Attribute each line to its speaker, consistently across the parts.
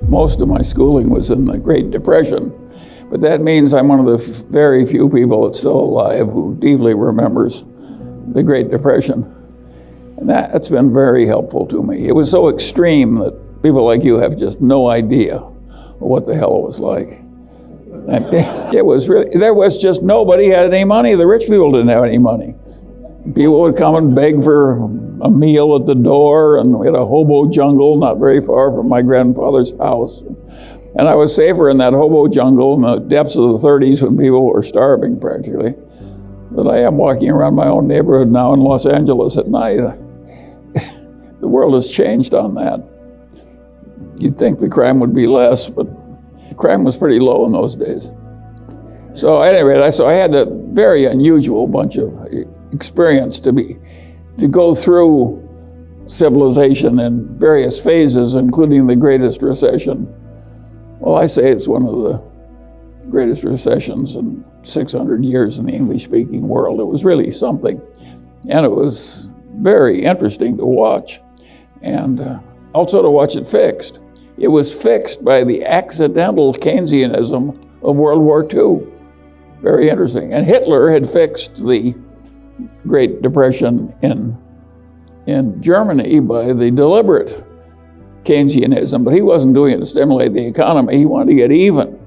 Speaker 1: Most of my schooling was in the Great Depression, but that means I'm one of the very few people that's still alive who deeply remembers the Great Depression. And that's been very helpful to me. It was so extreme that people like you have just no idea what the hell it was like. It was really, there was just nobody had any money. The rich people didn't have any money. People would come and beg for a meal at the door, and we had a hobo jungle not very far from my grandfather's house. And I was safer in that hobo jungle in the depths of the 30s when people were starving practically than I am walking around my own neighborhood now in Los Angeles at night. The world has changed on that. You'd think the crime would be less, but crime was pretty low in those days. So at any rate, I had a very unusual bunch of experience to go through civilization in various phases, including the greatest recession. Well, I say it's one of the greatest recessions in 600 years in the English-speaking world. It was really something, and it was very interesting to watch, and also to watch it fixed. It was fixed by the accidental Keynesianism of World War II. Very interesting. And Hitler had fixed the Great Depression in Germany by the deliberate Keynesianism, but he wasn't doing it to stimulate the economy. He wanted to get even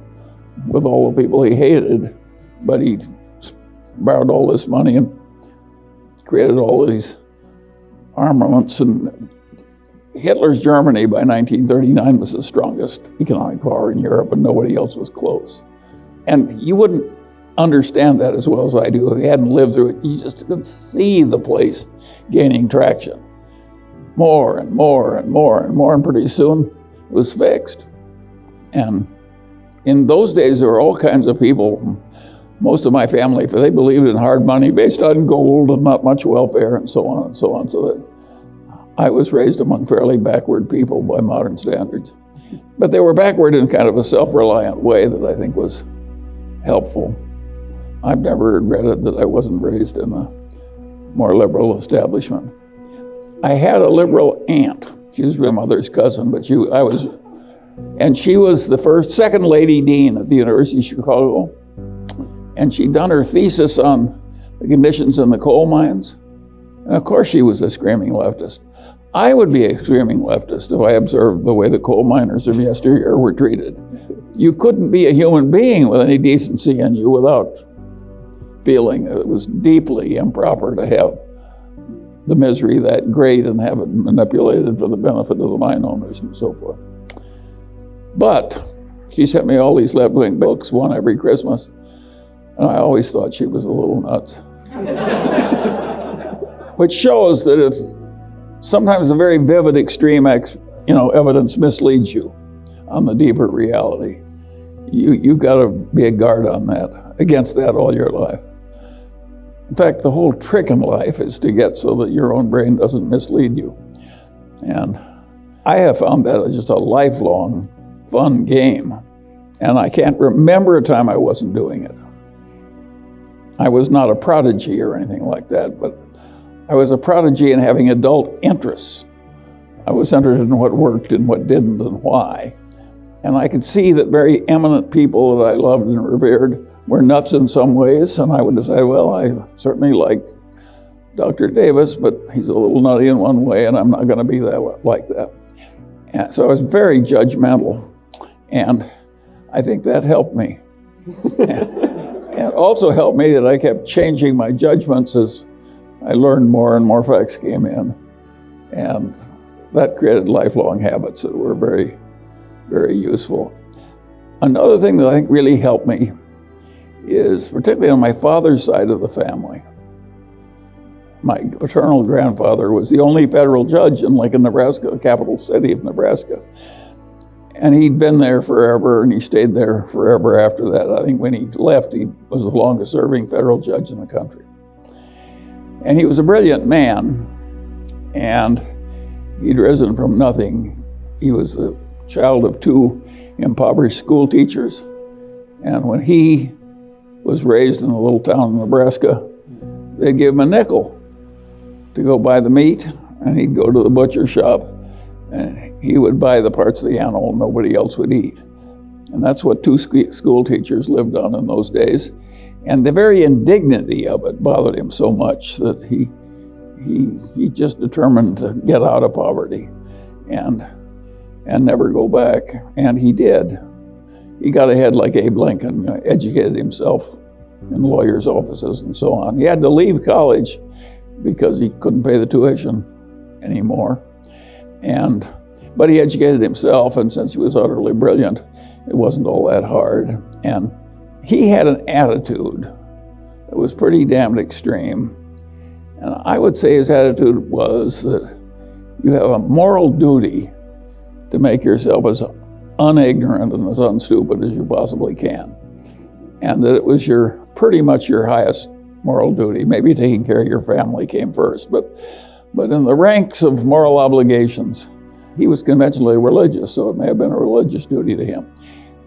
Speaker 1: with all the people he hated, but he borrowed all this money and created all these armaments. And Hitler's Germany by 1939 was the strongest economic power in Europe, and nobody else was close. And you wouldn't understand that as well as I do if you hadn't lived through it. You just could see the place gaining traction. More and more and more and more, and pretty soon it was fixed. And in those days, there were all kinds of people, most of my family, they believed in hard money based on gold and not much welfare and so on and so on, so that I was raised among fairly backward people by modern standards. But they were backward in kind of a self-reliant way that I think was helpful. I've never regretted that I wasn't raised in a more liberal establishment. I had a liberal aunt. She was my mother's cousin, but she was the second lady dean at the University of Chicago. And she'd done her thesis on the conditions in the coal mines. And of course she was a screaming leftist. I would be a screaming leftist if I observed the way the coal miners of yesteryear were treated. You couldn't be a human being with any decency in you without feeling that it was deeply improper to have the misery that great and have it manipulated for the benefit of the mine owners and so forth. But she sent me all these left-wing books, one every Christmas, and I always thought she was a little nuts. Which shows that if sometimes the very vivid extreme evidence misleads you on the deeper reality, you've got to be a guard on that, against that all your life. In fact, the whole trick in life is to get so that your own brain doesn't mislead you. And I have found that just a lifelong fun game. And I can't remember a time I wasn't doing it. I was not a prodigy or anything like that, but I was a prodigy in having adult interests. I was interested in what worked and what didn't and why. And I could see that very eminent people that I loved and revered were nuts in some ways, and I would decide, well, I certainly like Dr. Davis, but he's a little nutty in one way, and I'm not going to be like that. And so I was very judgmental, and I think that helped me. And also helped me that I kept changing my judgments as I learned more and more facts came in. And that created lifelong habits that were very, very useful. Another thing that I think really helped me is, particularly on my father's side of the family, my paternal grandfather was the only federal judge in Lincoln, Nebraska, the capital city of Nebraska. And he'd been there forever, and he stayed there forever after that. I think when he left, he was the longest serving federal judge in the country. And he was a brilliant man, and he'd risen from nothing. He was the child of two impoverished school teachers. And when he was raised in a little town in Nebraska, they'd give him a nickel to go buy the meat, and he'd go to the butcher shop, and he would buy the parts of the animal nobody else would eat. And that's what two school teachers lived on in those days. And the very indignity of it bothered him so much that he just determined to get out of poverty and never go back. And he did. He got ahead like Abe Lincoln, educated himself in lawyers' offices and so on. He had to leave college because he couldn't pay the tuition anymore. But he educated himself, and since he was utterly brilliant, it wasn't all that hard. And he had an attitude that was pretty damned extreme. And I would say his attitude was that you have a moral duty to make yourself as unignorant and as unstupid as you possibly can. And that it was pretty much your highest moral duty. Maybe taking care of your family came first, but in the ranks of moral obligations, he was conventionally religious, so it may have been a religious duty to him.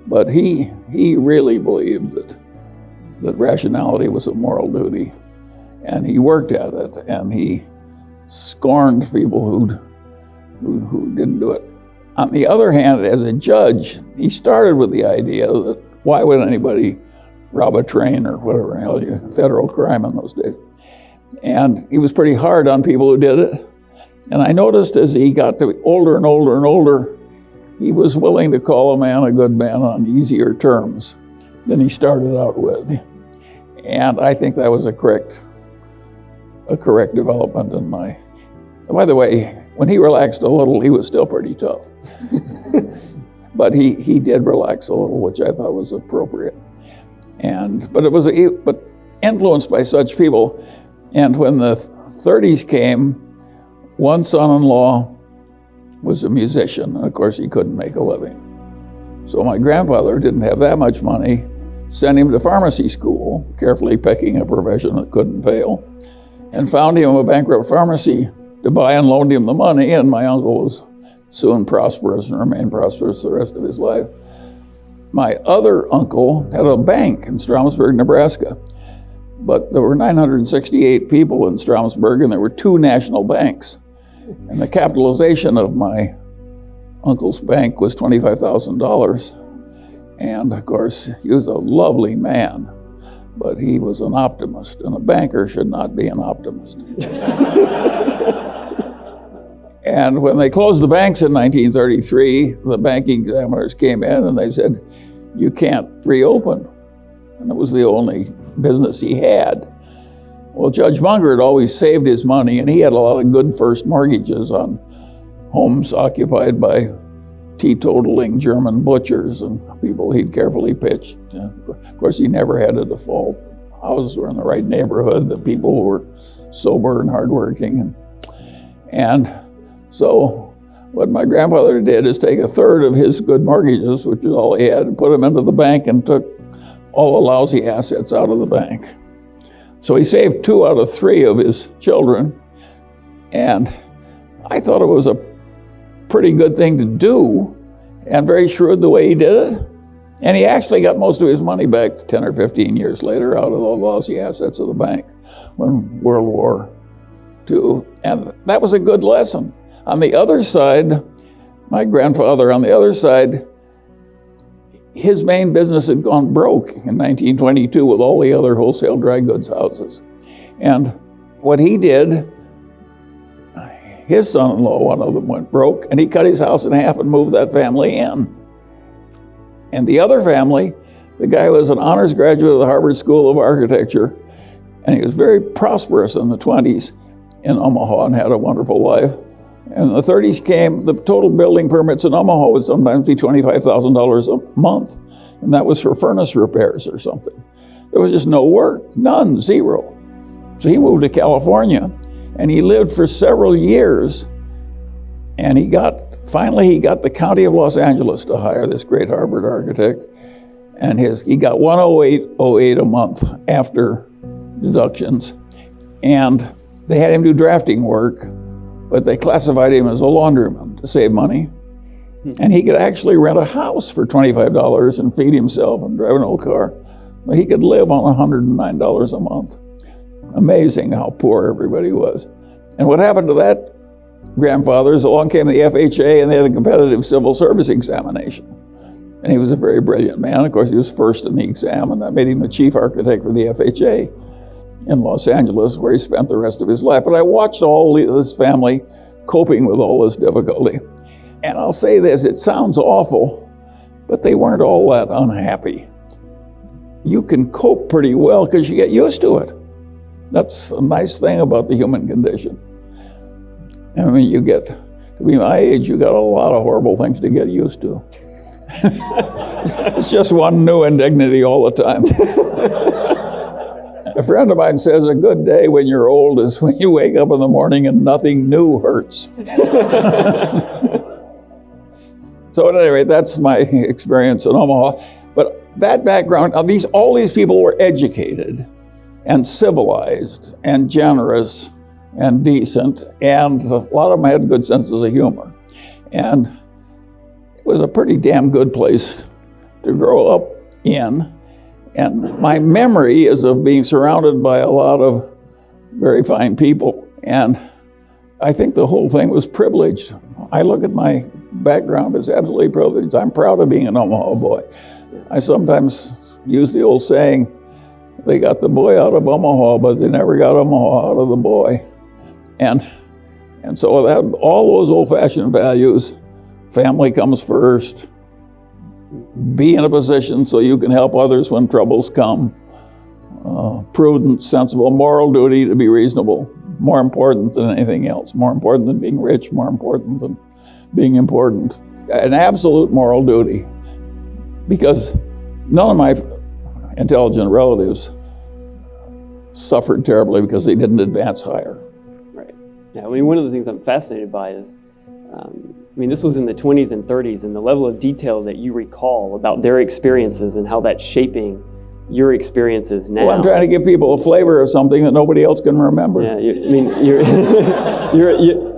Speaker 1: But he really believed that rationality was a moral duty, and he worked at it, and he scorned people who didn't do it. On the other hand, as a judge, he started with the idea that why would anybody rob a train or whatever, federal crime in those days. And he was pretty hard on people who did it. And I noticed as he got to be older and older and older, he was willing to call a man a good man on easier terms than he started out with. And I think that was a correct development in my... By the way, when he relaxed a little, he was still pretty tough. But he did relax a little, which I thought was appropriate. But influenced by such people. And when the 30s came, one son-in-law was a musician, and of course he couldn't make a living. So my grandfather didn't have that much money, sent him to pharmacy school, carefully picking a profession that couldn't fail, and found him a bankrupt pharmacy to buy and loaned him the money, and my uncle was soon prosperous and remained prosperous the rest of his life. My other uncle had a bank in Stromsburg, Nebraska, but there were 968 people in Stromsburg, and there were 2 national banks. And the capitalization of my uncle's bank was $25,000. And of course, he was a lovely man, but he was an optimist, and a banker should not be an optimist. And when they closed the banks in 1933, the banking examiners came in and they said, you can't reopen. And it was the only business he had. Well, Judge Munger had always saved his money, and he had a lot of good first mortgages on homes occupied by teetotaling German butchers and people he'd carefully pitched. Of course, he never had a default. Houses were in the right neighborhood, the people were sober and hardworking. And so what my grandfather did is take a third of his good mortgages, which is all he had, and put them into the bank and took all the lousy assets out of the bank. So he saved 2 out of 3 of his children, and I thought it was a pretty good thing to do, and very shrewd the way he did it. And he actually got most of his money back 10 or 15 years later out of the lousy assets of the bank when World War II. And that was a good lesson. On the other side, my grandfather, on the other side, his main business had gone broke in 1922 with all the other wholesale dry goods houses. And what he did, his son-in-law, one of them, went broke, and he cut his house in half and moved that family in. And the other family, the guy was an honors graduate of the Harvard School of Architecture, and he was very prosperous in the 20s in Omaha and had a wonderful life. And in the 30s came, the total building permits in Omaha would sometimes be $25,000 a month. And that was for furnace repairs or something. There was just no work, none, zero. So he moved to California, and he lived for several years. And finally he got the County of Los Angeles to hire this great Harvard architect. And he got $108.08 a month after deductions. And they had him do drafting work, but they classified him as a laundryman to save money. And he could actually rent a house for $25 and feed himself and drive an old car. But he could live on $109 a month. Amazing how poor everybody was. And what happened to that grandfathers, along came the FHA, and they had a competitive civil service examination. And he was a very brilliant man. Of course, he was first in the exam, and that made him the chief architect for the FHA in Los Angeles, where he spent the rest of his life. But I watched all this family coping with all this difficulty. And I'll say this, it sounds awful, but they weren't all that unhappy. You can cope pretty well because you get used to it. That's a nice thing about the human condition. I mean, you get, to be my age, you got a lot of horrible things to get used to. It's just one new indignity all the time. A friend of mine says a good day when you're old is when you wake up in the morning and nothing new hurts. So at any rate, that's my experience in Omaha. But that background, all these people were educated and civilized and generous and decent, and a lot of them had good senses of humor. And it was a pretty damn good place to grow up in. And my memory is of being surrounded by a lot of very fine people. And I think the whole thing was privileged. I look at my background as absolutely privileged. I'm proud of being an Omaha boy. I sometimes use the old saying, they got the boy out of Omaha, but they never got Omaha out of the boy. And so that, all those old-fashioned values, family comes first, be in a position so you can help others when troubles come, prudent, sensible, moral duty to be reasonable, more important than anything else, more important than being rich, more important than being important. An absolute moral duty, because none of my intelligent relatives suffered terribly because they didn't advance higher.
Speaker 2: Right. Yeah, I mean, one of the things I'm fascinated by is, this was in the 20s and 30s, and the level of detail that you recall about their experiences and how that's shaping your experiences now.
Speaker 1: Well, I'm trying to give people a flavor of something that nobody else can remember.
Speaker 2: Yeah,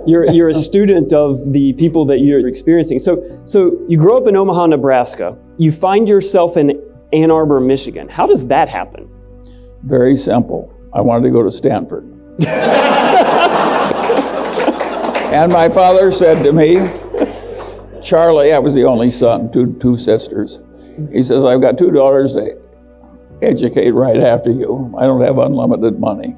Speaker 2: you're a student of the people that you're experiencing. So you grow up in Omaha, Nebraska. You find yourself in Ann Arbor, Michigan. How does that happen?
Speaker 1: Very simple. I wanted to go to Stanford. And my father said to me, Charlie, I was the only son, two sisters. He says, I've got two daughters to educate right after you. I don't have unlimited money.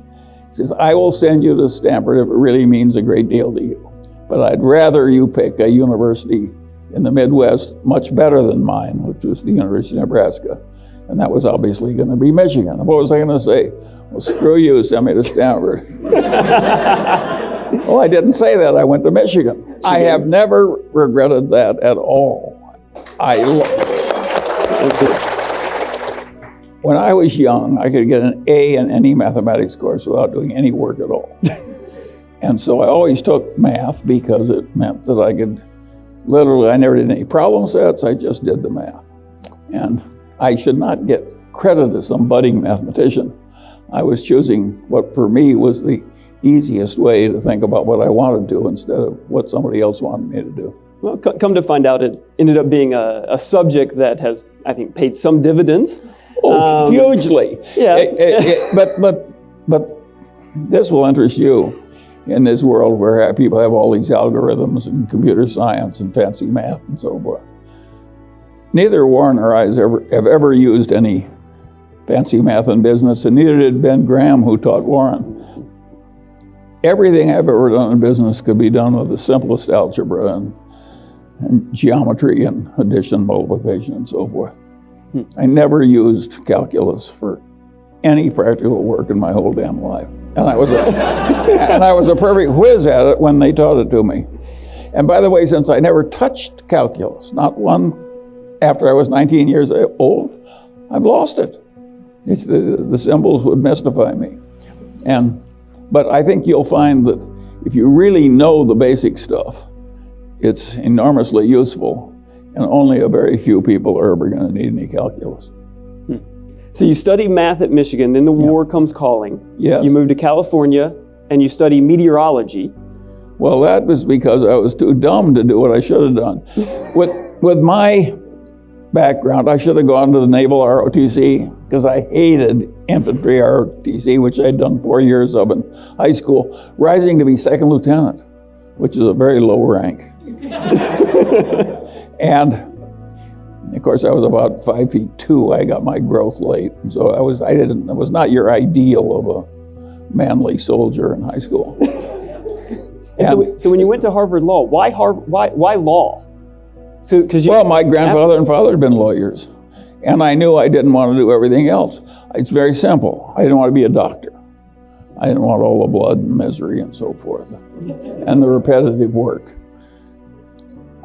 Speaker 1: He says, I will send you to Stanford if it really means a great deal to you. But I'd rather you pick a university in the Midwest much better than mine, which was the University of Nebraska. And that was obviously going to be Michigan. And what was I going to say? Well, screw you, send me to Stanford. Well, I didn't say that. I went to Michigan. I have never regretted that at all. When I was young, I could get an A in any mathematics course without doing any work at all. And so I always took math because it meant that I could literally, I never did any problem sets, I just did the math. And I should not get credit as some budding mathematician. I was choosing what for me was the easiest way to think about what I wanted to instead of what somebody else wanted me to do.
Speaker 2: Well, come to find out, it ended up being a subject that has, I think, paid some dividends.
Speaker 1: Oh, hugely.
Speaker 2: Yeah.
Speaker 1: But this will interest you in this world where people have all these algorithms and computer science and fancy math and so forth. Neither Warren or I have ever used any fancy math in business, and neither did Ben Graham, who taught Warren. Everything I've ever done in business could be done with the simplest algebra and geometry and addition, multiplication, and so forth. I never used calculus for any practical work in my whole damn life. And I was a perfect whiz at it when they taught it to me. And by the way, since I never touched calculus, not one after I was 19 years old, I've lost it. The symbols would mystify me. But I think you'll find that if you really know the basic stuff, it's enormously useful, and only a very few people are ever going to need any calculus.
Speaker 2: So you study math at Michigan, then the war comes calling.
Speaker 1: Yes.
Speaker 2: You move to California, and you study meteorology.
Speaker 1: Well, that was because I was too dumb to do what I should have done. With my background, I should have gone to the Naval ROTC because I hated infantry ROTC, which I'd done 4 years of in high school. Rising to be second lieutenant which is a very low rank. And of course, I was about 5'2". I got my growth late, and so I was not your ideal of a manly soldier in high school.
Speaker 2: So when you went to Harvard Law, why law?
Speaker 1: Well, my grandfather and father had been lawyers, and I knew I didn't want to do everything else. It's very simple. I didn't want to be a doctor. I didn't want all the blood and misery and so forth, and the repetitive work.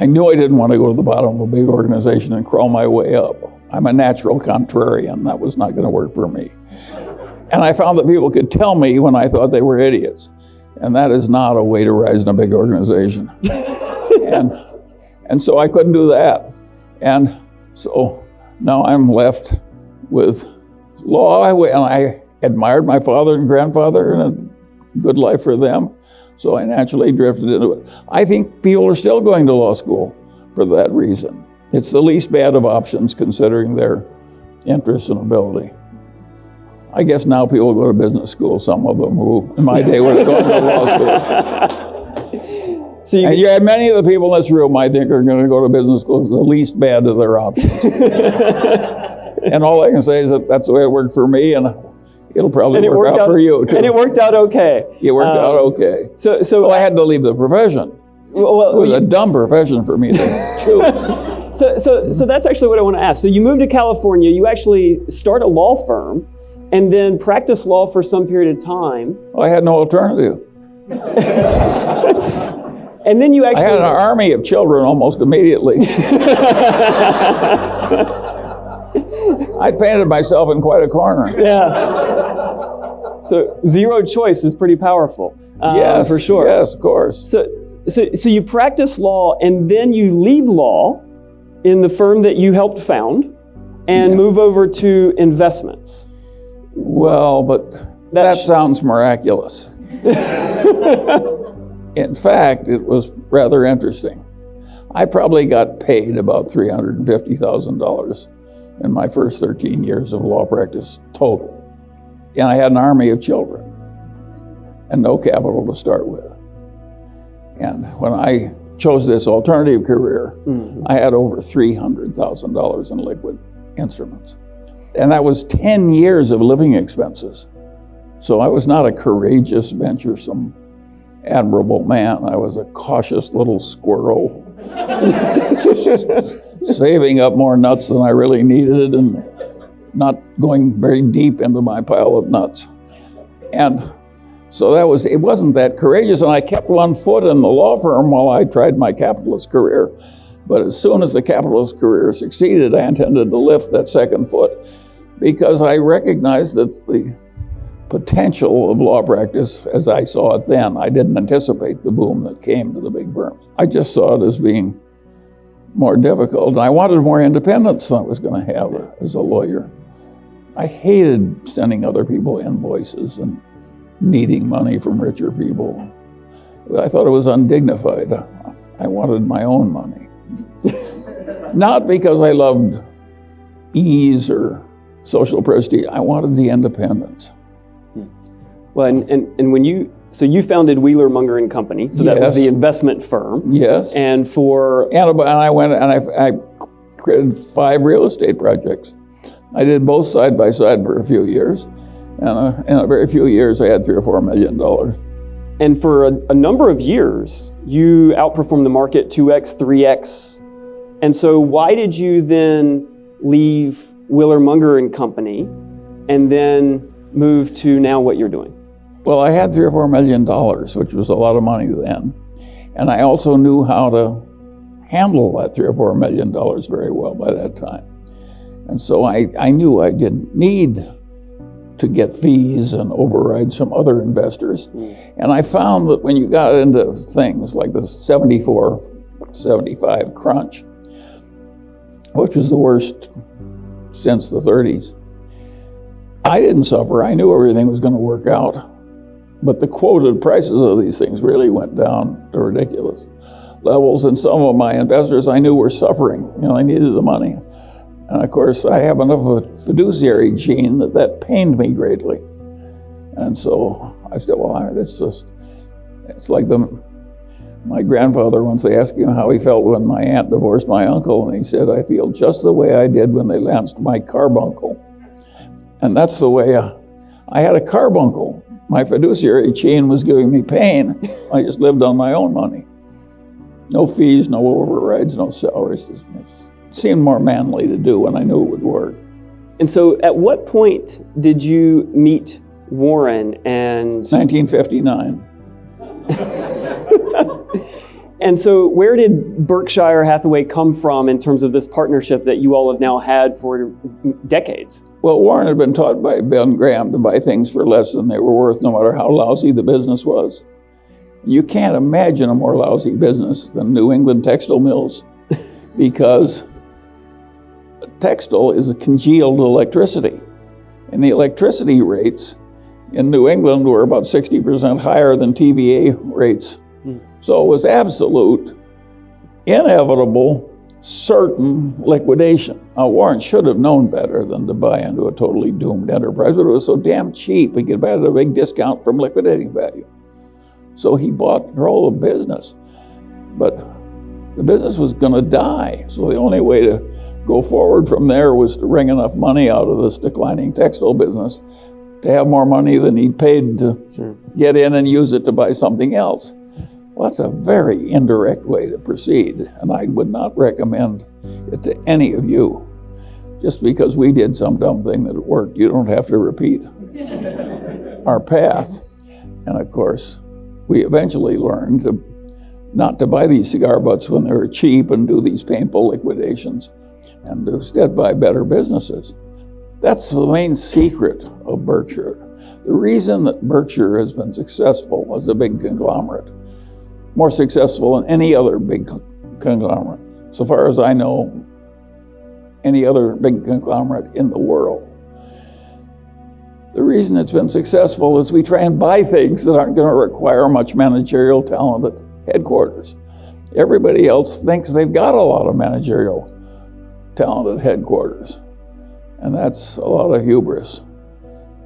Speaker 1: I knew I didn't want to go to the bottom of a big organization and crawl my way up. I'm a natural contrarian. That was not going to work for me. And I found that people could tell me when I thought they were idiots. And that is not a way to rise in a big organization. and so I couldn't do that. And so now I'm left with law, and I admired my father and grandfather, and a good life for them. So I naturally drifted into it. I think people are still going to law school for that reason. It's the least bad of options considering their interests and ability. I guess now people go to business school, some of them who in my day would have gone to law school.
Speaker 2: So
Speaker 1: and you had many of the people in this room I think are going to go to business school as the least bad of their options. And all I can say is that that's the way it worked for me, and it'll probably work out for you too.
Speaker 2: And it worked out okay.
Speaker 1: It worked out okay.
Speaker 2: So
Speaker 1: I had to leave the profession.
Speaker 2: Well,
Speaker 1: it was a dumb profession for me to choose.
Speaker 2: So that's actually what I want to ask. So you moved to California, you actually start a law firm, and then practice law for some period of time.
Speaker 1: I had no alternative.
Speaker 2: And then you actually...
Speaker 1: I had an army of children almost immediately. I painted myself in quite a corner.
Speaker 2: Yeah. So zero choice is pretty powerful.
Speaker 1: Yes,
Speaker 2: for sure.
Speaker 1: Yes, of course.
Speaker 2: So you practice law, and then you leave law in the firm that you helped found and move over to investments.
Speaker 1: Well, but that sounds miraculous. In fact, it was rather interesting. I probably got paid about $350,000 in my first 13 years of law practice total. And I had an army of children and no capital to start with. And when I chose this alternative career, I had over $300,000 in liquid instruments. And that was 10 years of living expenses. So I was not a courageous, venturesome, admirable man. I was a cautious little squirrel, saving up more nuts than I really needed and not going very deep into my pile of nuts. And so it wasn't that courageous, and I kept one foot in the law firm while I tried my capitalist career. But as soon as the capitalist career succeeded, I intended to lift that second foot because I recognized that the potential of law practice, as I saw it then, I didn't anticipate the boom that came to the big firms. I just saw it as being more difficult, and I wanted more independence than I was going to have as a lawyer. I hated sending other people invoices and needing money from richer people. I thought it was undignified. I wanted my own money. Not because I loved ease or social prestige. I wanted the independence.
Speaker 2: Well, and when you founded Wheeler, Munger and Company, so that was the investment firm.
Speaker 1: Yes.
Speaker 2: And
Speaker 1: I went and I created 5 real estate projects. I did both side by side for a few years, and in a very few years I had $3 or $4 million.
Speaker 2: And for a number of years, you outperformed the market 2x, 3x. And so why did you then leave Wheeler, Munger and Company and then move to now what you're doing?
Speaker 1: Well, I had $3 or $4 million, which was a lot of money then. And I also knew how to handle that $3 or $4 million very well by that time. And so I knew I didn't need to get fees and overrides from other investors. And I found that when you got into things like the 74, 75 crunch, which was the worst since the 30s, I didn't suffer. I knew everything was going to work out. But the quoted prices of these things really went down to ridiculous levels. And some of my investors I knew were suffering. They needed the money. And of course, I have enough of a fiduciary gene that pained me greatly. And so I said, well, it's like the My grandfather, once they asked him how he felt when my aunt divorced my uncle, and he said, I feel just the way I did when they lanced my carbuncle. And that's the way I had a carbuncle. My fiduciary chain was giving me pain. I just lived on my own money. No fees, no overrides, no salaries. It seemed more manly to do when I knew it would work.
Speaker 2: And so at what point did you meet Warren and...
Speaker 1: 1959.
Speaker 2: And so where did Berkshire Hathaway come from in terms of this partnership that you all have now had for decades?
Speaker 1: Well, Warren had been taught by Ben Graham to buy things for less than they were worth, no matter how lousy the business was. You can't imagine a more lousy business than New England textile mills, because textile is a congealed electricity. And the electricity rates in New England were about 60% higher than TVA rates. So it was absolute, inevitable, certain liquidation. Now, Warren should have known better than to buy into a totally doomed enterprise, but it was so damn cheap, he could buy it at a big discount from liquidating value. So he bought control of business. But the business was going to die. So the only way to go forward from there was to wring enough money out of this declining textile business to have more money than he paid to get in and use it to buy something else. Well, that's a very indirect way to proceed, and I would not recommend it to any of you. Just because we did some dumb thing that worked, you don't have to repeat our path. And of course, we eventually learned not to buy these cigar butts when they were cheap and do these painful liquidations, and to instead buy better businesses. That's the main secret of Berkshire. The reason that Berkshire has been successful as a big conglomerate, more successful than any other big conglomerate, so far as I know, any other big conglomerate in the world. The reason it's been successful is we try and buy things that aren't going to require much managerial talent at headquarters. Everybody else thinks they've got a lot of managerial talent at headquarters, and that's a lot of hubris.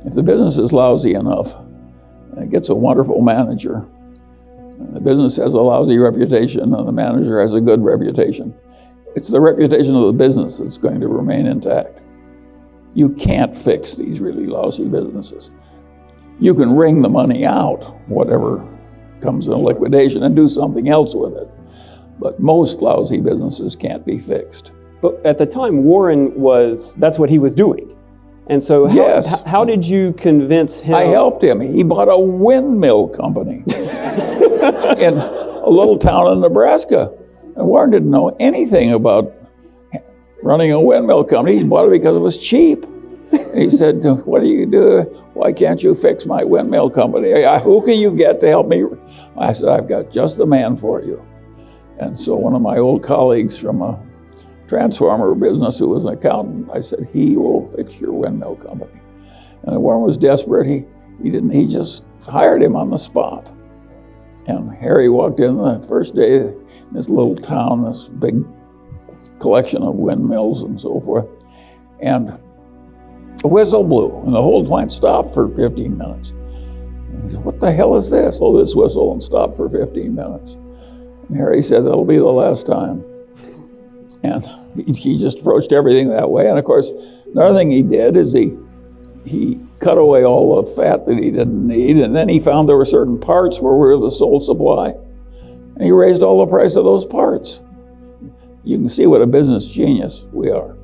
Speaker 1: If the business is lousy enough, and it gets a wonderful manager, and the business has a lousy reputation and the manager has a good reputation, it's the reputation of the business that's going to remain intact. You can't fix these really lousy businesses. You can wring the money out, whatever comes in liquidation, and do something else with it. But most lousy businesses can't be fixed.
Speaker 2: But at the time, Warren that's what he was doing. And so how did you convince him?
Speaker 1: I helped him. He bought a windmill company in a little town in Nebraska. And Warren didn't know anything about running a windmill company. He bought it because it was cheap. And he said, what do you do? Why can't you fix my windmill company? Who can you get to help me? I said, I've got just the man for you. And so one of my old colleagues from a transformer business who was an accountant, I said, he will fix your windmill company. And when Warren was desperate, he just hired him on the spot. And Harry walked in the first day in this little town, this big collection of windmills and so forth. And a whistle blew, and the whole plant stopped for 15 minutes. And he said, what the hell is this? Oh, this whistle, and stopped for 15 minutes. And Harry said, that'll be the last time. And he just approached everything that way. And of course, another thing he did is he cut away all the fat that he didn't need, and then he found there were certain parts where we were the sole supply. And he raised all the price of those parts. You can see what a business genius we are.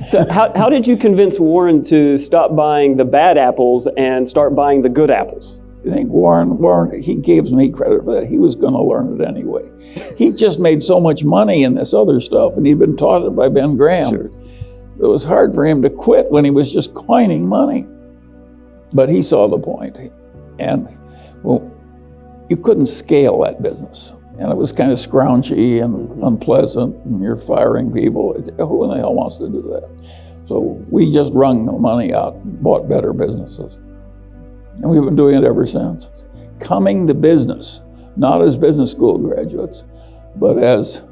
Speaker 2: So how did you convince Warren to stop buying the bad apples and start buying the good apples?
Speaker 1: I think Warren, he gives me credit for that. He was going to learn it anyway. He just made so much money in this other stuff, and he'd been taught it by Ben Graham.
Speaker 2: Sure.
Speaker 1: It was hard for him to quit when he was just coining money. But he saw the point. And, well, you couldn't scale that business. And it was kind of scrounchy and unpleasant, and you're firing people. Who in the hell wants to do that? So we just wrung the money out and bought better businesses. And we've been doing it ever since. Coming to business, not as business school graduates, but as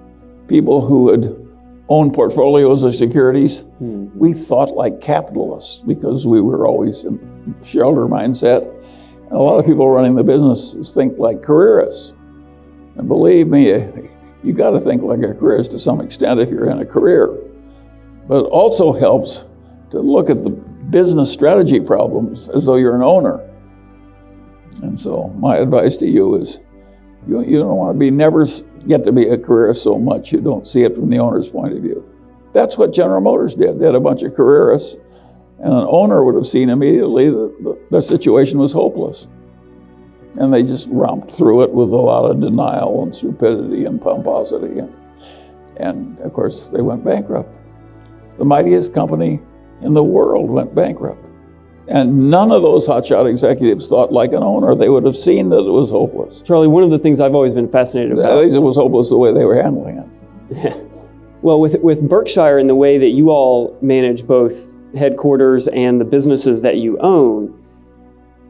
Speaker 1: people who had owned portfolios of securities. We thought like capitalists because we were always in shareholder mindset. And a lot of people running the businesses think like careerists. And believe me, you got to think like a careerist to some extent if you're in a career. But it also helps to look at the business strategy problems as though you're an owner. And so my advice to you is you don't want to never get to be a careerist so much you don't see it from the owner's point of view. That's what General Motors did. They had a bunch of careerists, and an owner would have seen immediately that their situation was hopeless. And they just romped through it with a lot of denial and stupidity and pomposity. And of course, they went bankrupt. The mightiest company in the world went bankrupt. And none of those hotshot executives thought like an owner. They would have seen that it was hopeless.
Speaker 2: Charlie, one of the things I've always been fascinated about.
Speaker 1: At least it was hopeless the way they were handling it.
Speaker 2: Well, with Berkshire and the way that you all manage both headquarters and the businesses that you own,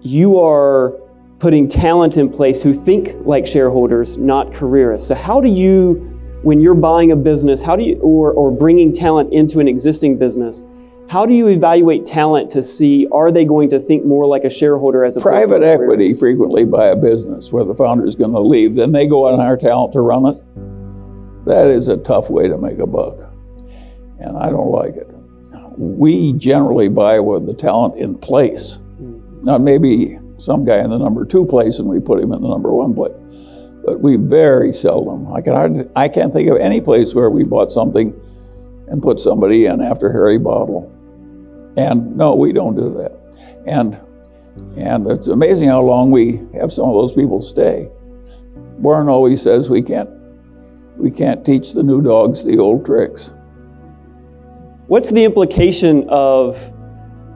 Speaker 2: you are putting talent in place who think like shareholders, not careerists. So how do you, when you're buying a business, how do you, or bringing talent into an existing business, how do you evaluate talent to see, are they going to think more like a shareholder as a
Speaker 1: private equity frequently buy a business where the founder is going to leave, then they go out and hire talent to run it. That is a tough way to make a buck, and I don't like it. We generally buy with the talent in place. Now maybe some guy in the number 2 place and we put him in the number 1 place, but we very seldom. I can't think of any place where we bought something and put somebody in after Harry Bottle. And no, we don't do that. And it's amazing how long we have some of those people stay. Warren always says we can't teach the new dogs the old tricks.
Speaker 2: What's the implication of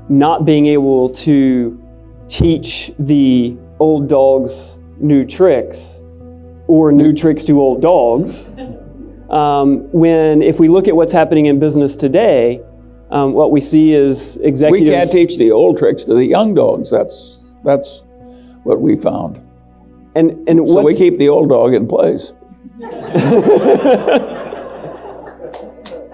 Speaker 2: not being able to teach the old dogs new tricks or new tricks to old dogs? When, if we look at what's happening in business today, what we see is executives...
Speaker 1: We can't teach the old tricks to the young dogs. That's what we found.
Speaker 2: And
Speaker 1: so we keep the old dog in place.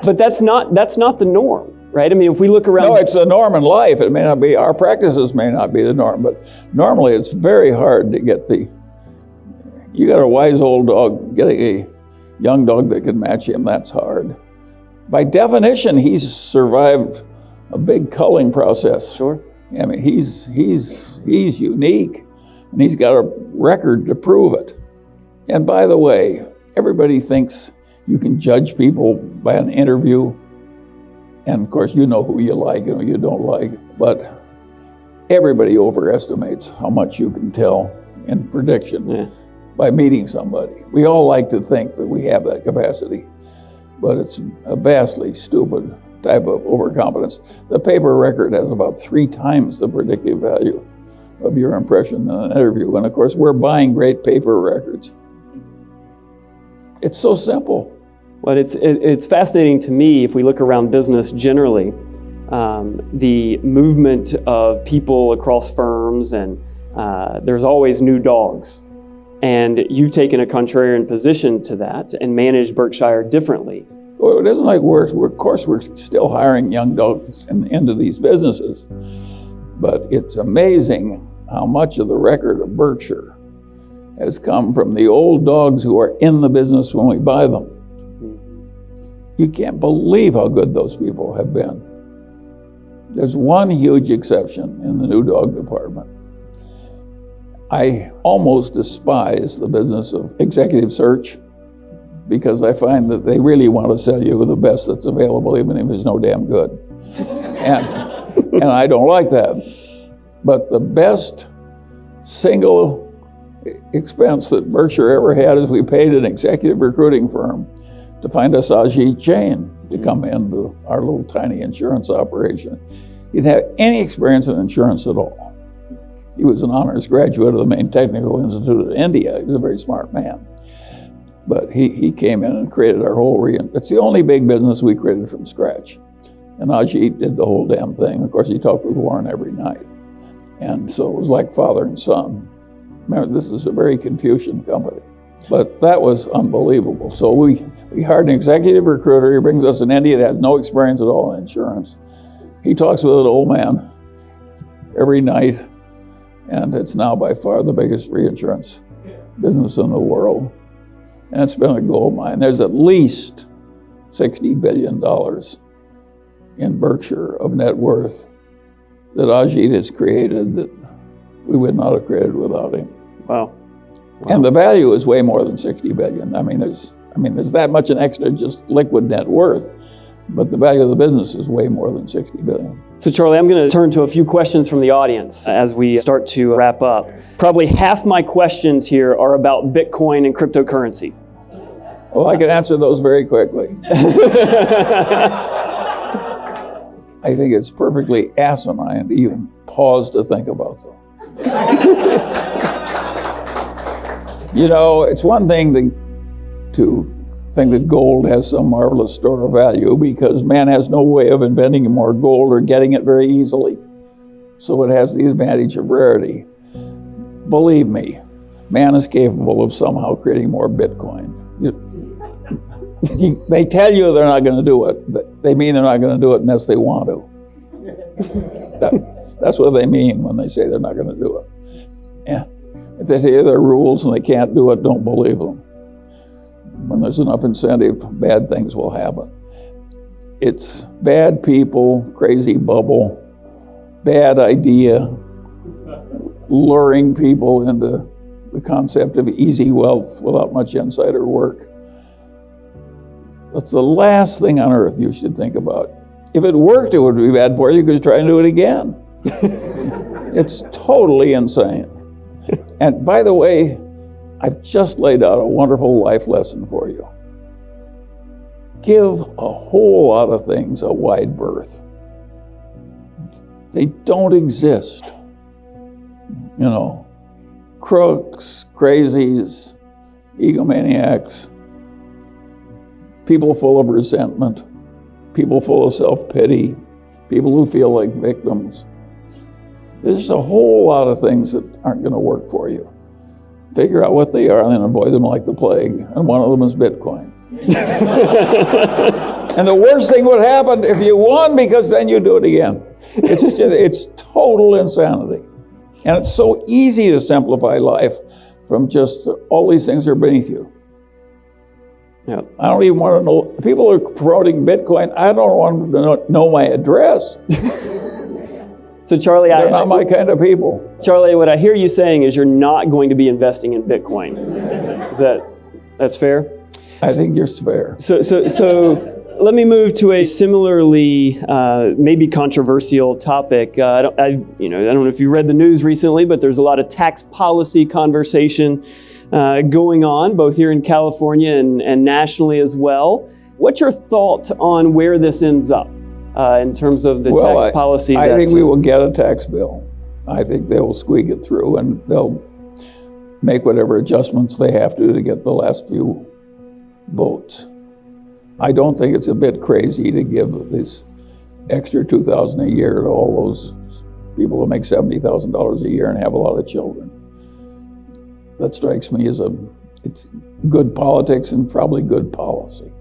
Speaker 2: But that's not the norm, right? I mean, if we look around...
Speaker 1: No, it's the norm in life. It may not be, our practices may not be the norm, but normally it's very hard to get you got a wise old dog, getting a young dog that can match him, that's hard. By definition, he's survived a big culling process.
Speaker 2: Sure.
Speaker 1: I mean, he's unique, and he's got a record to prove it. And by the way, everybody thinks you can judge people by an interview, and of course you know who you like and who you don't like, but everybody overestimates how much you can tell in prediction by meeting somebody. We all like to think that we have that capacity, but it's a vastly stupid type of overconfidence. The paper record has about 3 times the predictive value of your impression in an interview, and of course we're buying great paper records. It's so simple.
Speaker 2: Well, it's fascinating to me, if we look around business generally, the movement of people across firms, and there's always new dogs. And you've taken a contrarian position to that and managed Berkshire differently.
Speaker 1: Well, it isn't like of course we're still hiring young dogs into these businesses, but it's amazing how much of the record of Berkshire has come from the old dogs who are in the business when we buy them. You can't believe how good those people have been. There's one huge exception in the new dog department. I almost despise the business of executive search because I find that they really want to sell you the best that's available, even if it's no damn good. And I don't like that. But the best single expense that Berkshire ever had is we paid an executive recruiting firm to find us Ajit Jain to come into our little tiny insurance operation. He didn't have any experience in insurance at all. He was an honors graduate of the Maine Technical Institute of India. He was a very smart man. But he came in and created our whole it's the only big business we created from scratch. And Ajit did the whole damn thing. Of course, he talked with Warren every night. And so it was like father and son. Remember, this is a very Confucian company. But that was unbelievable. So we hired an executive recruiter. He brings us an Indian that has no experience at all in insurance. He talks with an old man every night, And it's now by far the biggest reinsurance business in the world. And it's been a gold mine. There's at least $60 billion in Berkshire of net worth that Ajit has created that we would not have created without him.
Speaker 2: Wow.
Speaker 1: And the value is way more than 60 billion. I mean, there's that much in extra just liquid net worth, but the value of the business is way more than 60 billion.
Speaker 2: So Charlie, I'm going to turn to a few questions from the audience as we start to wrap up. Probably half my questions here are about Bitcoin and cryptocurrency.
Speaker 1: Well, I can answer those very quickly. I think it's perfectly asinine to even pause to think about them. You know, it's one thing to think that gold has some marvelous store of value because man has no way of inventing more gold or getting it very easily. So it has the advantage of rarity. Believe me, man is capable of somehow creating more Bitcoin. They tell you they're not going to do it, but they mean they're not going to do it unless they want to. That's what they mean when they say they're not going to do it. Yeah. If they tell you there are rules and they can't do it, don't believe them. When there's enough incentive, bad things will happen. It's bad people, crazy bubble, bad idea, luring people into the concept of easy wealth without much insider work. That's the last thing on earth you should think about. If it worked, it would be bad for you because try and do it again. It's totally insane. And by the way, I've just laid out a wonderful life lesson for you. Give a whole lot of things a wide berth. They don't exist. You know, crooks, crazies, egomaniacs, people full of resentment, people full of self-pity, people who feel like victims. There's a whole lot of things that aren't going to work for you. Figure out what they are and then avoid them like the plague. And one of them is Bitcoin. And the worst thing would happen if you won because then you do it again. It's total insanity. And it's so easy to simplify life from just all these things are beneath you.
Speaker 2: Yeah.
Speaker 1: I don't even want to know, people are promoting Bitcoin, I don't want them to know my address.
Speaker 2: So Charlie,
Speaker 1: they're not my kind of people.
Speaker 2: Charlie, what I hear you saying is you're not going to be investing in Bitcoin. That's fair?
Speaker 1: I think you're fair.
Speaker 2: So let me move to a similarly maybe controversial topic. I don't know if you read the news recently, but there's a lot of tax policy conversation going on, both here in California and nationally as well. What's your thought on where this ends up in terms of the tax policy?
Speaker 1: I think we will get a tax bill. I think they will squeak it through and they'll make whatever adjustments they have to get the last few votes. I don't think it's a bit crazy to give this extra $2,000 a year to all those people who make $70,000 a year and have a lot of children. That strikes me as it's good politics and probably good policy.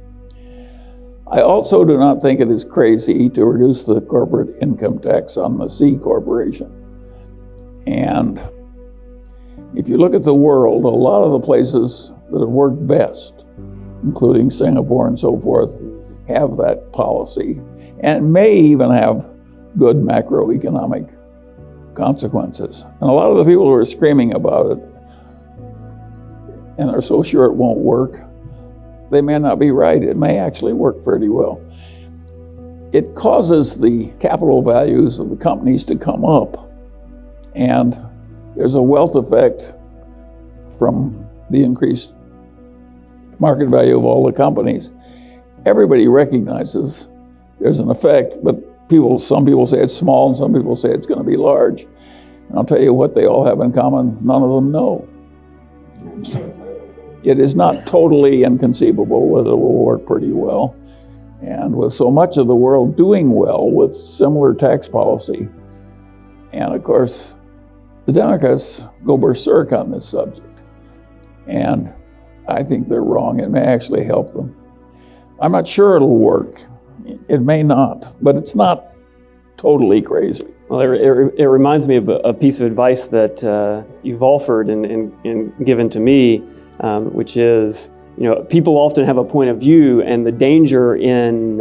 Speaker 1: I also do not think it is crazy to reduce the corporate income tax on the C corporation. And if you look at the world, a lot of the places that have worked best, including Singapore and so forth, have that policy and may even have good macroeconomic consequences. And a lot of the people who are screaming about it and are so sure it won't work, they may not be right. It may actually work pretty well. It causes the capital values of the companies to come up, and there's a wealth effect from the increased market value of all the companies. Everybody recognizes there's an effect, but some people say it's small and some people say it's going to be large. And I'll tell you what they all have in common, none of them know. It is not totally inconceivable that it will work pretty well. And with so much of the world doing well with similar tax policy, and of course, the Democrats go berserk on this subject. And I think they're wrong. It may actually help them. I'm not sure it'll work. It may not, but it's not totally crazy.
Speaker 2: Well, it reminds me of a piece of advice that you've offered and given to me, which is, people often have a point of view, and the danger in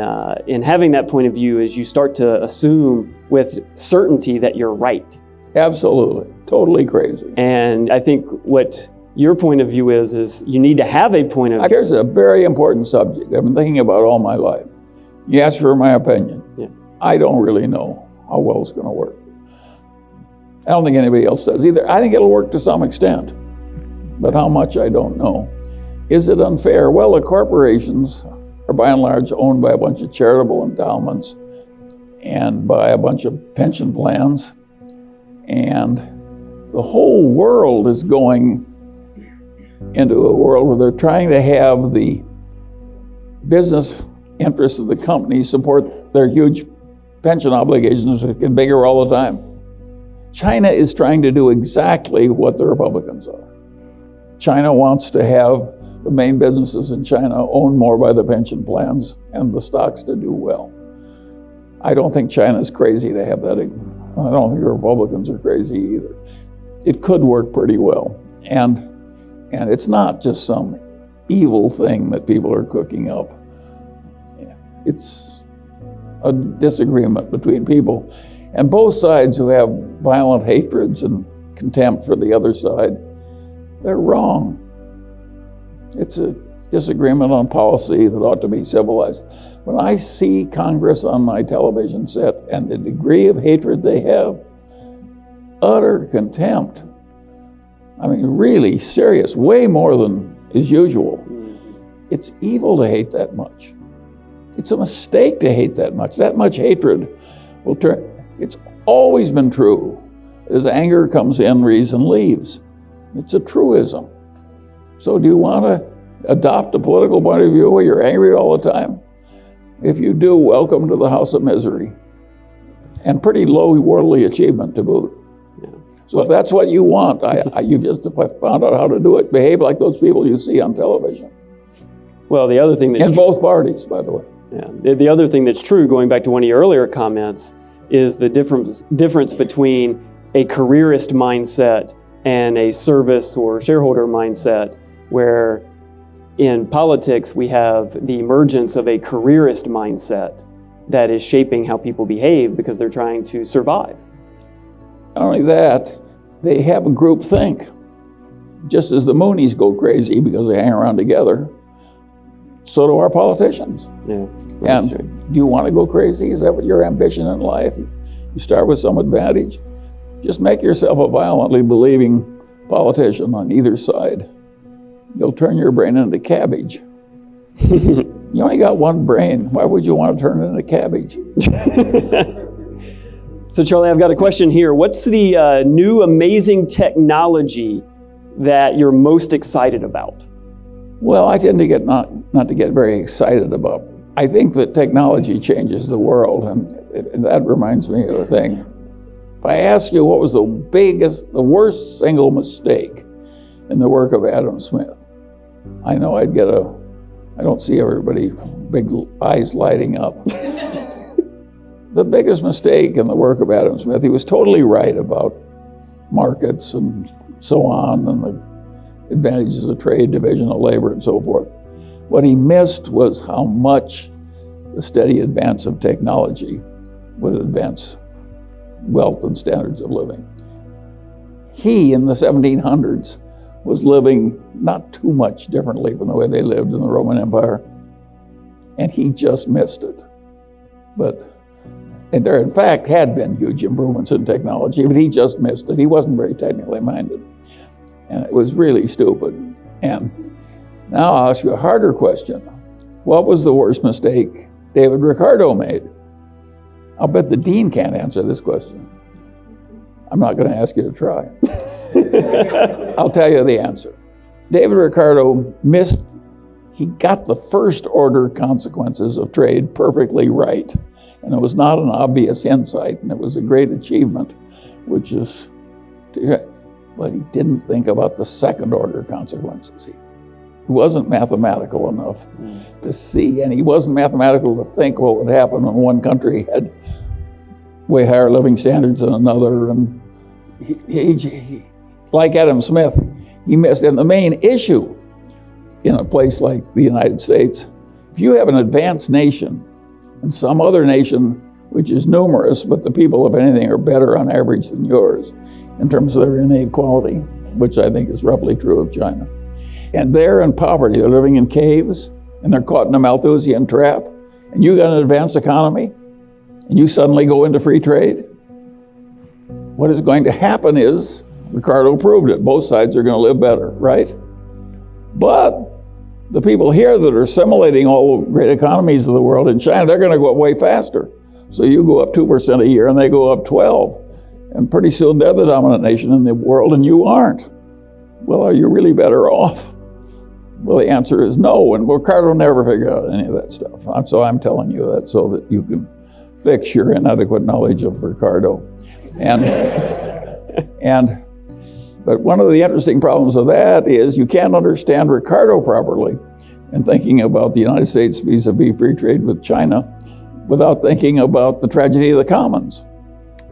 Speaker 2: having that point of view is you start to assume with certainty that you're right.
Speaker 1: Absolutely. Totally crazy.
Speaker 2: And I think what your point of view is you need to have a point of view.
Speaker 1: Here's a very important subject I've been thinking about all my life. You asked for my opinion.
Speaker 2: Yes.
Speaker 1: I don't really know how well it's going to work. I don't think anybody else does either. I think it'll work to some extent, but how much, I don't know. Is it unfair? Well, the corporations are by and large owned by a bunch of charitable endowments and by a bunch of pension plans. And the whole world is going into a world where they're trying to have the business interests of the companies support their huge pension obligations that get bigger all the time. China is trying to do exactly what the Republicans are. China wants to have the main businesses in China owned more by the pension plans and the stocks to do well. I don't think China's crazy to have that. I don't think the Republicans are crazy either. It could work pretty well. And it's not just some evil thing that people are cooking up. It's a disagreement between people. And both sides who have violent hatreds and contempt for the other side, they're wrong. It's a disagreement on policy that ought to be civilized. When I see Congress on my television set and the degree of hatred they have, utter contempt, I mean, really serious, way more than is usual. It's evil to hate that much. It's a mistake to hate that much. That much hatred will turn. It's always been true. As anger comes in, reason leaves. It's a truism. So do you want to adopt a political point of view where you're angry all the time? If you do, welcome to the house of misery. And pretty low worldly achievement to boot. Yeah. So if that's what you want, you just found out how to do it. Behave like those people you see on television.
Speaker 2: Well, the other thing that's
Speaker 1: in both parties, by the way.
Speaker 2: Yeah. The other thing that's true, going back to one of your earlier comments, is the difference between a careerist mindset and a service or shareholder mindset, where in politics we have the emergence of a careerist mindset that is shaping how people behave because they're trying to survive.
Speaker 1: Not only that, they have a group think. Just as the Moonies go crazy because they hang around together, so do our politicians.
Speaker 2: Yeah.
Speaker 1: And do you want to go crazy? Is that what your ambition in life? You start with some advantage. Just make yourself a violently believing politician on either side. You'll turn your brain into cabbage. You only got one brain. Why would you want to turn it into cabbage?
Speaker 2: So Charlie, I've got a question here. What's the new amazing technology that you're most excited about?
Speaker 1: Well, I tend to get not to get very excited about. I think that technology changes the world, and that reminds me of a thing. If I ask you what was the worst single mistake in the work of Adam Smith, I know I'd get I don't see everybody, big eyes lighting up. The biggest mistake in the work of Adam Smith, he was totally right about markets and so on, and the advantages of trade, division of labor, and so forth. What he missed was how much the steady advance of technology would advance wealth and standards of living. He, in the 1700s, was living not too much differently from the way they lived in the Roman Empire, and he just missed it. And there, in fact, had been huge improvements in technology, but he just missed it. He wasn't very technically minded, and it was really stupid. And now I'll ask you a harder question. What was the worst mistake David Ricardo made? I'll bet the dean can't answer this question. I'm not going to ask you to try. I'll tell you the answer. David Ricardo he got the first order consequences of trade perfectly right. And it was not an obvious insight, and it was a great achievement, but he didn't think about the second order consequences. He wasn't mathematical enough to see, and he wasn't mathematical to think what would happen when one country had way higher living standards than another. And he, like Adam Smith, he missed. And the main issue in a place like the United States, if you have an advanced nation and some other nation which is numerous, but the people, if anything, are better on average than yours in terms of their innate quality, which I think is roughly true of China. And they're in poverty, they're living in caves, and they're caught in a Malthusian trap, and you got an advanced economy, and you suddenly go into free trade. What is going to happen is, Ricardo proved it, both sides are going to live better, right? But the people here that are assimilating all the great economies of the world in China, they're going to go up way faster. So you go up 2% a year and they go up 12. And pretty soon they're the dominant nation in the world and you aren't. Well, are you really better off? Well, the answer is no. And Ricardo never figured out any of that stuff. So I'm telling you that so that you can fix your inadequate knowledge of Ricardo. But one of the interesting problems of that is you can't understand Ricardo properly in thinking about the United States vis-a-vis free trade with China without thinking about the tragedy of the commons.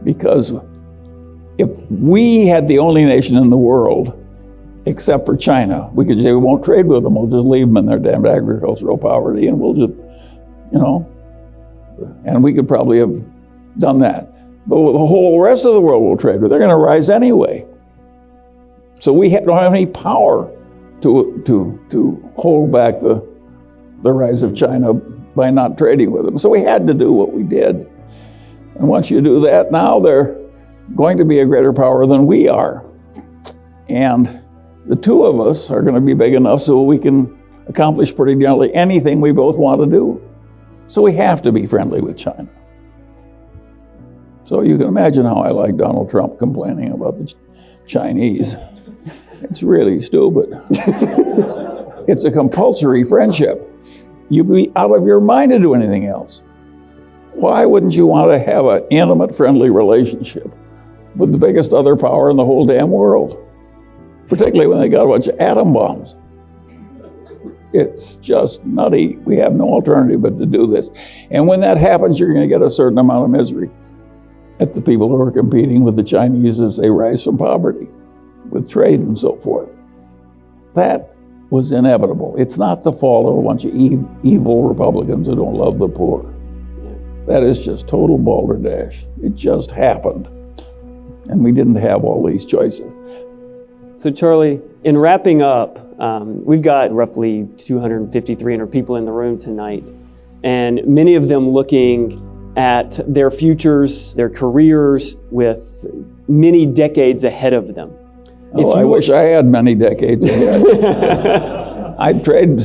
Speaker 1: Because if we had the only nation in the world, except for China, we could say we won't trade with them, we'll just leave them in their damned agricultural poverty and we'll just, and we could probably have done that. But the whole rest of the world will trade with, they're gonna rise anyway. So we don't have any power to hold back the rise of China by not trading with them. So we had to do what we did. And once you do that, now they're going to be a greater power than we are. And the two of us are going to be big enough so we can accomplish pretty nearly anything we both want to do. So we have to be friendly with China. So you can imagine how I like Donald Trump complaining about the Chinese. It's really stupid. It's a compulsory friendship. You'd be out of your mind to do anything else. Why wouldn't you want to have an intimate, friendly relationship with the biggest other power in the whole damn world? Particularly when they got a bunch of atom bombs. It's just nutty. We have no alternative but to do this. And when that happens, you're going to get a certain amount of misery at the people who are competing with the Chinese as they rise from poverty, with trade and so forth. That was inevitable. It's not the fault of a bunch of evil Republicans who don't love the poor. That is just total balderdash. It just happened. And we didn't have all these choices.
Speaker 2: So Charlie, in wrapping up, we've got roughly 250, 300 people in the room tonight, and many of them looking at their futures, their careers with many decades ahead of them.
Speaker 1: I wish I had many decades ahead. I'd trade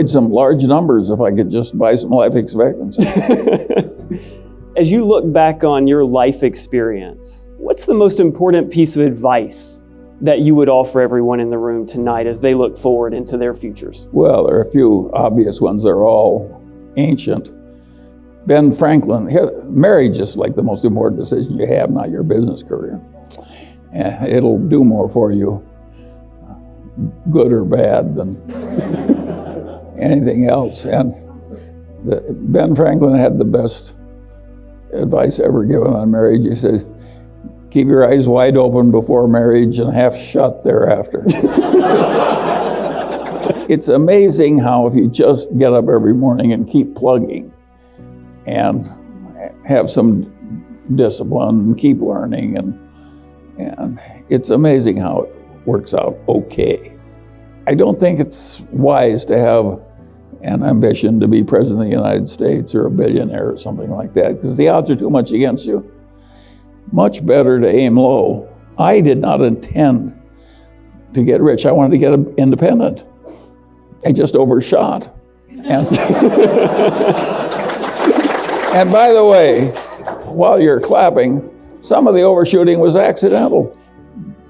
Speaker 1: some large numbers if I could just buy some life expectancy.
Speaker 2: As you look back on your life experience, what's the most important piece of advice that you would offer everyone in the room tonight as they look forward into their futures?
Speaker 1: Well, there are a few obvious ones. They're all ancient. Ben Franklin, marriage is like the most important decision you have, not your business career. It'll do more for you, good or bad, than anything else. And Ben Franklin had the best advice ever given on marriage. He said, keep your eyes wide open before marriage and half shut thereafter. It's amazing how if you just get up every morning and keep plugging and have some discipline and keep learning, and it's amazing how it works out okay. I don't think it's wise to have an ambition to be president of the United States or a billionaire or something like that, because the odds are too much against you. Much better to aim low. I did not intend to get rich. I wanted to get independent. I just overshot. And, and by the way, while you're clapping, some of the overshooting was accidental.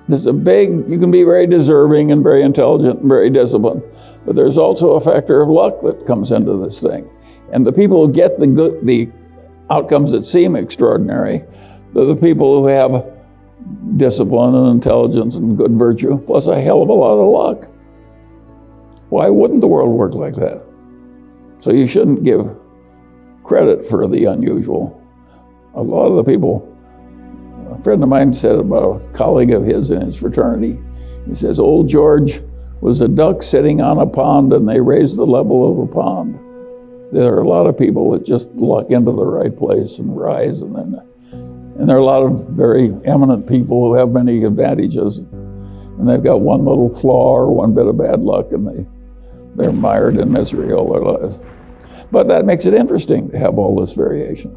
Speaker 1: There's you can be very deserving and very intelligent and very disciplined, but there's also a factor of luck that comes into this thing. And the people who get the outcomes that seem extraordinary, they're the people who have discipline and intelligence and good virtue, plus a hell of a lot of luck. Why wouldn't the world work like that? So you shouldn't give credit for the unusual. a lot of the people, a friend of mine said about a colleague of his in his fraternity, he says, old George was a duck sitting on a pond and they raised the level of the pond. There are a lot of people that just luck into the right place and rise, and there are a lot of very eminent people who have many advantages, and they've got one little flaw or one bit of bad luck, and they're mired in misery all their lives. But that makes it interesting to have all this variation.